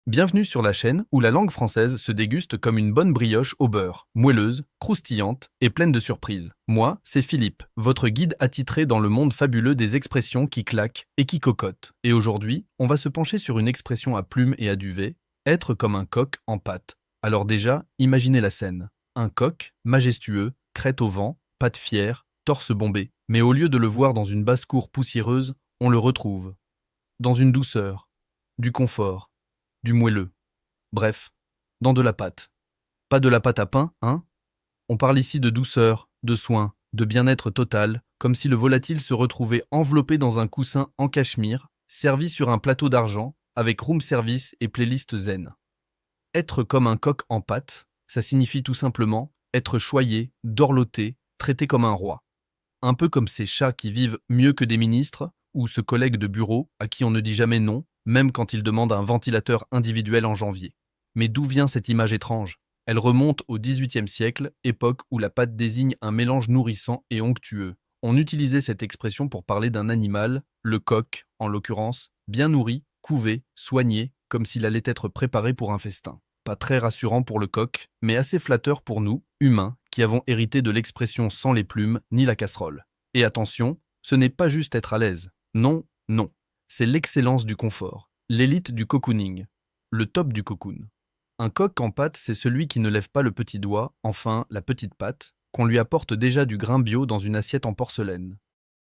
Bienvenue sur la chaîne où la langue française se déguste comme une bonne brioche au beurre, moelleuse, croustillante et pleine de surprises. Moi, c'est Philippe, votre guide attitré dans le monde fabuleux des expressions qui claquent et qui cocotent. Et aujourd'hui, on va se pencher sur une expression à plumes et à duvet, être comme un coq en pâte. Alors déjà, imaginez la scène. Un coq, majestueux, crête au vent, pattes fières, torse bombé. Mais au lieu de le voir dans une basse-cour poussiéreuse, on le retrouve dans une douceur, du confort, du moelleux. Bref, dans de la pâte. Pas de la pâte à pain, hein? On parle ici de douceur, de soin, de bien-être total, comme si le volatile se retrouvait enveloppé dans un coussin en cachemire, servi sur un plateau d'argent, avec room service et playlist zen. Être comme un coq en pâte, ça signifie tout simplement être choyé, dorloté, traité comme un roi. Un peu comme ces chats qui vivent mieux que des ministres, ou ce collègue de bureau à qui on ne dit jamais non, même quand il demande un ventilateur individuel en janvier. Mais d'où vient cette image étrange? Elle remonte au XVIIIe siècle, époque où la pâte désigne un mélange nourrissant et onctueux. On utilisait cette expression pour parler d'un animal, le coq en l'occurrence, bien nourri, couvé, soigné, comme s'il allait être préparé pour un festin. Pas très rassurant pour le coq, mais assez flatteur pour nous, humains, qui avons hérité de l'expression sans les plumes ni la casserole. Et attention, ce n'est pas juste être à l'aise. Non, non. C'est l'excellence du confort, l'élite du cocooning, le top du cocoon. Un coq en pâte, c'est celui qui ne lève pas le petit doigt, enfin la petite patte, qu'on lui apporte déjà du grain bio dans une assiette en porcelaine.